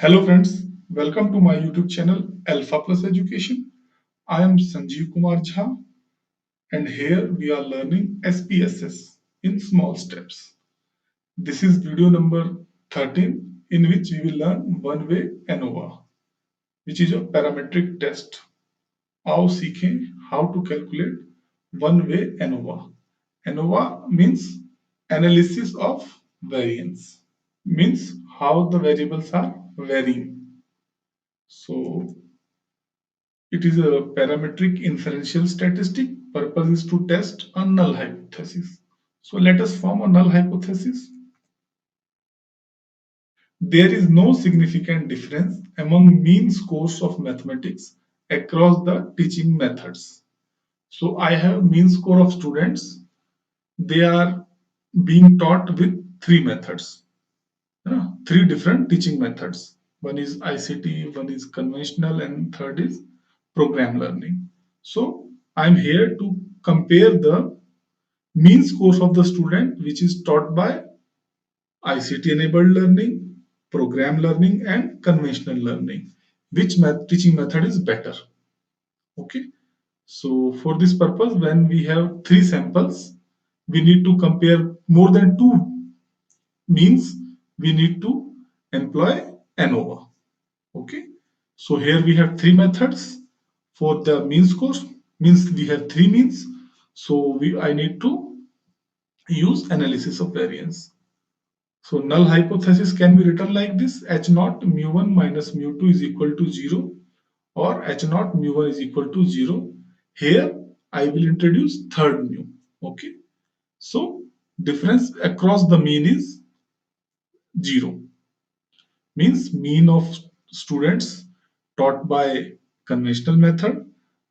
Hello friends, welcome to my YouTube channel Alpha Plus Education. I am Sanjeev Kumar Jha and here we are learning SPSS in small steps. This is video number 13 in which we will learn one-way ANOVA, which is a parametric test. आओ सीखें how to calculate one-way ANOVA. ANOVA means analysis of variance, means how the variables are varying. So it is a parametric inferential statistic. Purpose is to test a null hypothesis. So let us form a null hypothesis. There is no significant difference among mean scores of mathematics across the teaching methods. So I have mean score of students. They are being taught with three methods, three different teaching methods. One is ICT, one is conventional, and third is program learning. So I'm here to compare the mean scores of the student which is taught by ICT enabled learning, program learning, and conventional learning. Which teaching method is better? Okay. So for this purpose, when we have three samples, we need to compare more than two means. We need to employ ANOVA. Okay. So here we have three methods for the mean scores. Means we have three means. So I need to use analysis of variance. So null hypothesis can be written like this: H naught mu1 minus mu2 is equal to 0, or H naught mu1 is equal to 0. Here I will introduce third mu. Okay. So difference across the mean is 0. Means mean of students taught by conventional method,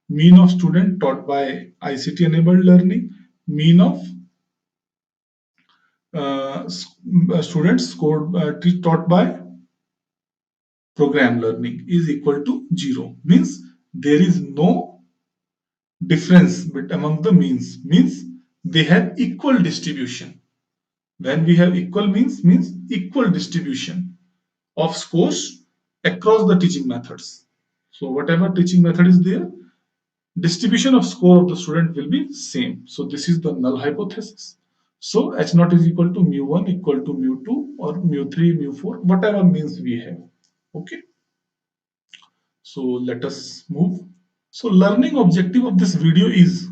mean of student taught by ICT enabled learning, mean of students scored taught by program learning is equal to 0. Means there is no difference among the means they have equal distribution. When we have equal means equal distribution of scores across the teaching methods. So whatever teaching method is there, distribution of score of the student will be same. So this is the null hypothesis. So H naught is equal to mu1 equal to mu2 or mu3, mu4, whatever means we have. Okay. So let us move. So learning objective of this video is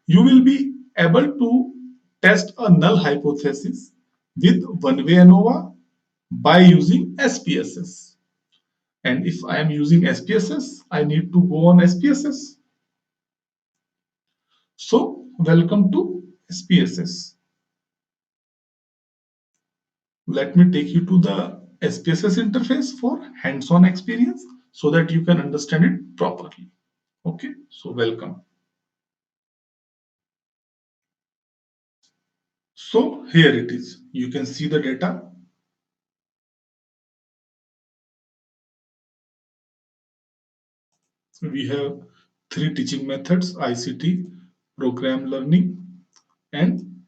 you will be able to test a null hypothesis with one-way ANOVA by using SPSS. And if I am using SPSS, I need to go on SPSS. So welcome to SPSS. Let me take you to the SPSS interface for hands-on experience so that you can understand it properly. Okay, so welcome. So here it is. You can see the data. We have three teaching methods: ICT, program learning, and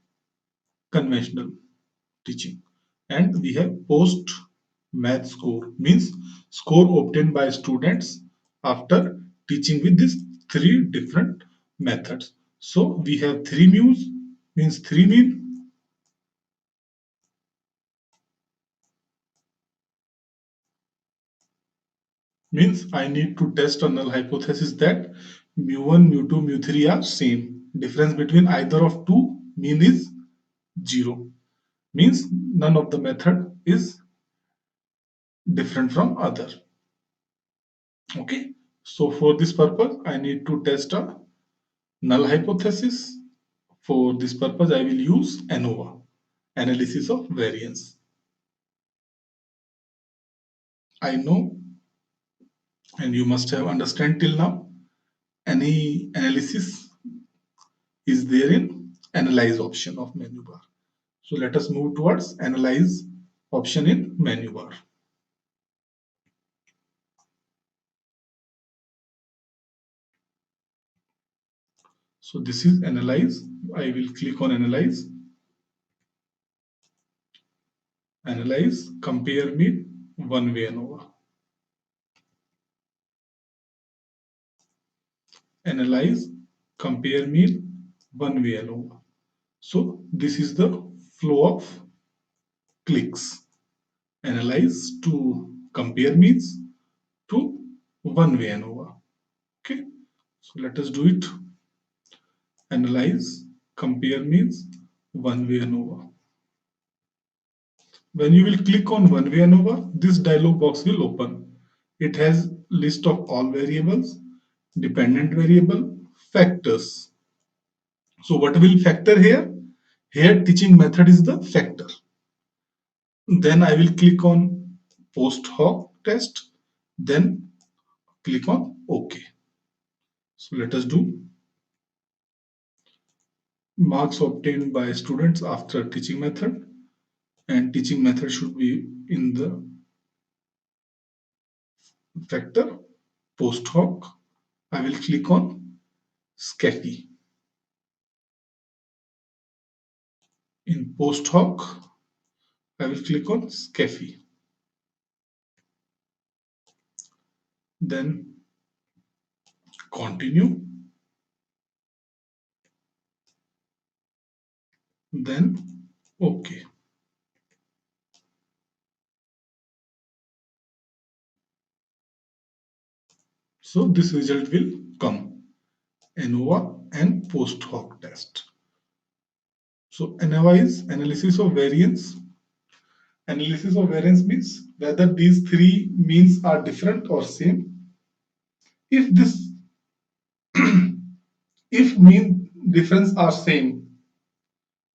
conventional teaching. And we have post math score, means score obtained by students after teaching with these three different methods. So we have three mu's, means three mean. Means I need to test a null hypothesis that mu1, mu2, mu3 are same. Difference between either of two mean is 0. Means none of the method is different from other. Okay. So for this purpose, I need to test a null hypothesis. For this purpose, I will use ANOVA, analysis of variance. I know, and you must have understand till now, any analysis is there in analyze option of menu bar. So let us move towards analyze option in menu bar. So this is analyze. I will click on analyze, compare mean, one way ANOVA. Analyze, compare mean, one way ANOVA. So this is the flow of clicks. Analyze to compare means to one way ANOVA. Okay, so let us do it. Analyze, compare means one way ANOVA. When you will click on one way ANOVA, this dialog box will open. It has list of all variables, dependent variable, factors. So what will factor here? Here teaching method is the factor. Then I will click on post hoc test, then click on OK. So let us do marks obtained by students after teaching method, and teaching method should be in the factor. Post hoc, I will click on SCAFE. In post hoc, I will click on SCAFE. Then continue. Then OK. So this result will come, ANOVA and post hoc test. So ANOVA is analysis of variance. Analysis of variance means whether these three means are different or same. If this if mean difference are same,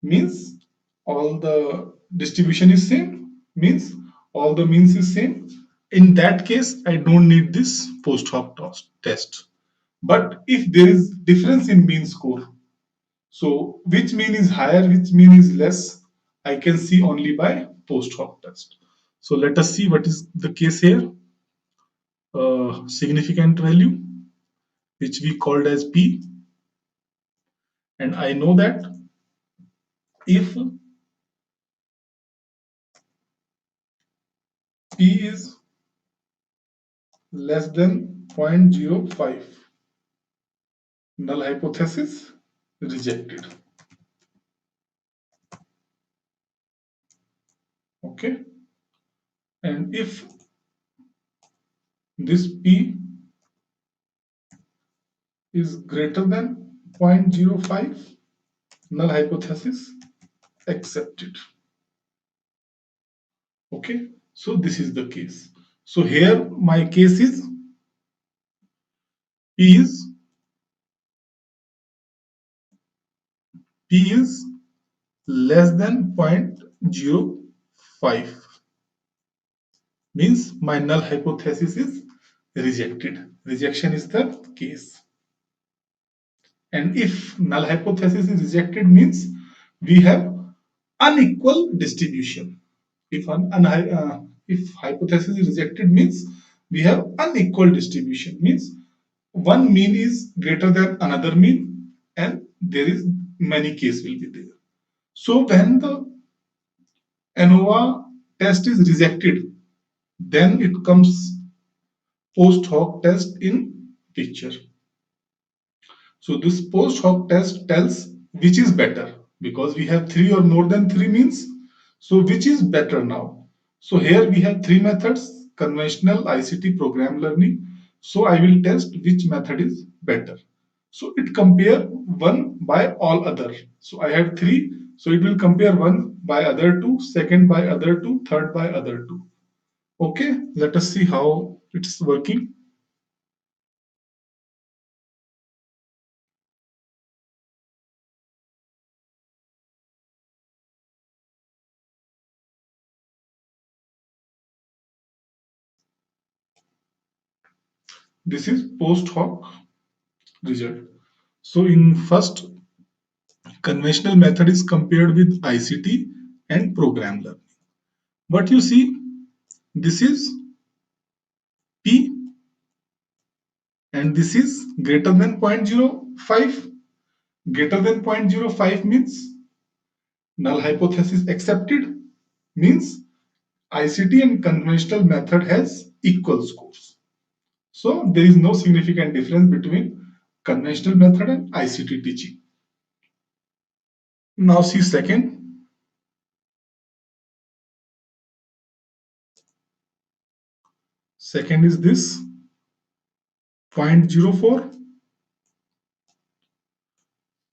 means all the distribution is same, means all the means is same. In that case, I don't need this post hoc test. But if there is difference in mean score, so which mean is higher, which mean is less, I can see only by post hoc test. So let us see what is the case here. Significant value, which we called as P. And I know that if P is less than 0.05, null hypothesis rejected. Okay. And if this P is greater than 0.05, null hypothesis accepted. Okay, so this is the case. So here my case is P is less than 0.05, means my null hypothesis is rejected. Rejection is the case. And if null hypothesis is rejected means we have unequal distribution. If hypothesis is rejected means we have unequal distribution, means one mean is greater than another mean and there is many case will be there. So when the ANOVA test is rejected, then it comes post hoc test in picture. So this post hoc test tells which is better, because we have three or more than three means. So which is better now? So here we have three methods: conventional, ICT, program learning. So I will test which method is better. So it compare one by all other. So I have three. So it will compare one by other two, second by other two, third by other two. Okay, let us see how it's working. This is post hoc result. So in first, conventional method is compared with ICT and program learning. But you see, this is P and this is greater than 0.05. Greater than 0.05 means null hypothesis accepted, means ICT and conventional method has equal scores. So there is no significant difference between conventional method and ICT teaching. Now see second. Second is this 0.04,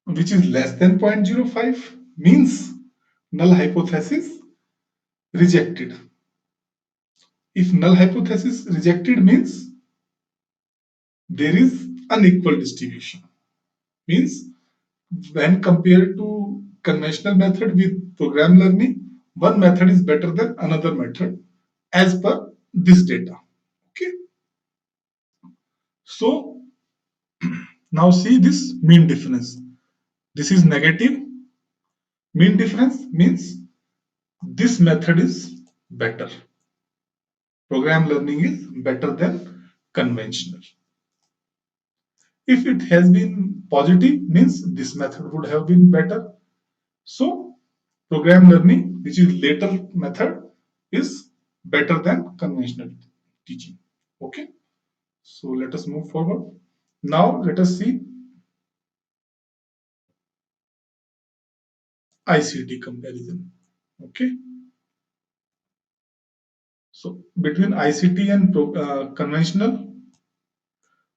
which is less than 0.05, means null hypothesis rejected. If null hypothesis rejected means there is unequal distribution. Means when compared to conventional method with program learning, one method is better than another method as per this data. Okay. So now see this mean difference. This is negative. Mean difference means this method is better. Program learning is better than conventional. If it has been positive, means this method would have been better. So program learning, which is later method, is better than conventional teaching. Okay. So let us move forward. Now let us see ICT comparison. Okay. So between ICT and conventional,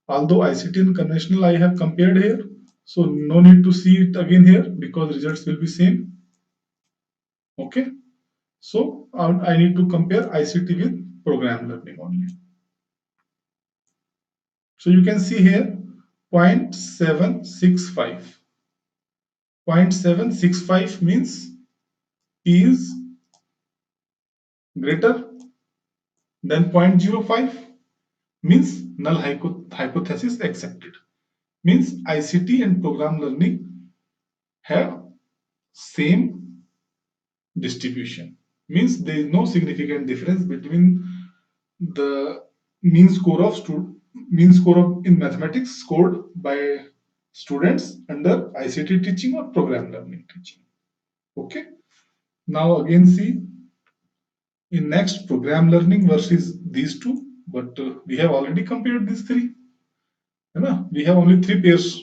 although ICT and conventional I have compared here, so no need to see it again here because results will be same. Okay. So I need to compare ICT with program learning only. So you can see here 0.765. 0.765 means P is greater than 0.05, means null hypothesis accepted. Means ICT and program learning have same distribution. Means there is no significant difference between the mean score of in mathematics scored by students under ICT teaching or program learning teaching. Okay. Now again see in next program learning versus these two, but we have already compared these three. We have only three pairs: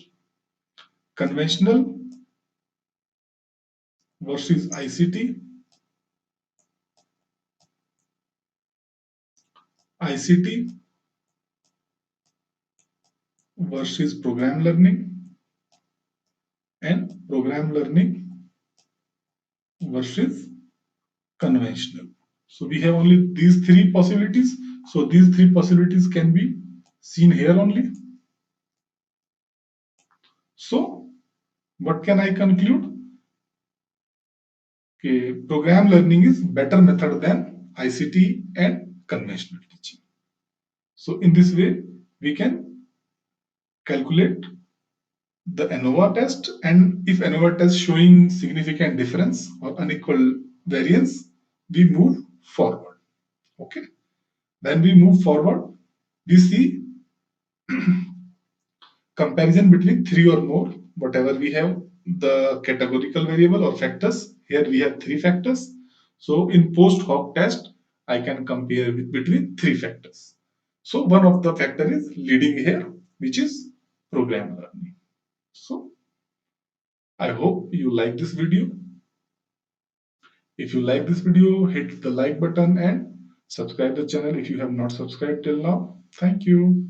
conventional versus ICT, ICT versus program learning, and program learning versus conventional. So we have only these three possibilities. So these three possibilities can be seen here only. So what can I conclude? Okay, program learning is better method than ICT and conventional teaching. So in this way, we can calculate the ANOVA test, and if ANOVA test showing significant difference or unequal variance, we move forward. Okay. Then we move forward, we see comparison between three or more, whatever we have the categorical variable or factors. Here we have three factors. So in post hoc test, I can compare between three factors. So one of the factor is leading here, which is program learning. So I hope you like this video. If you like this video, hit the like button and subscribe the channel if you have not subscribed till now. Thank you.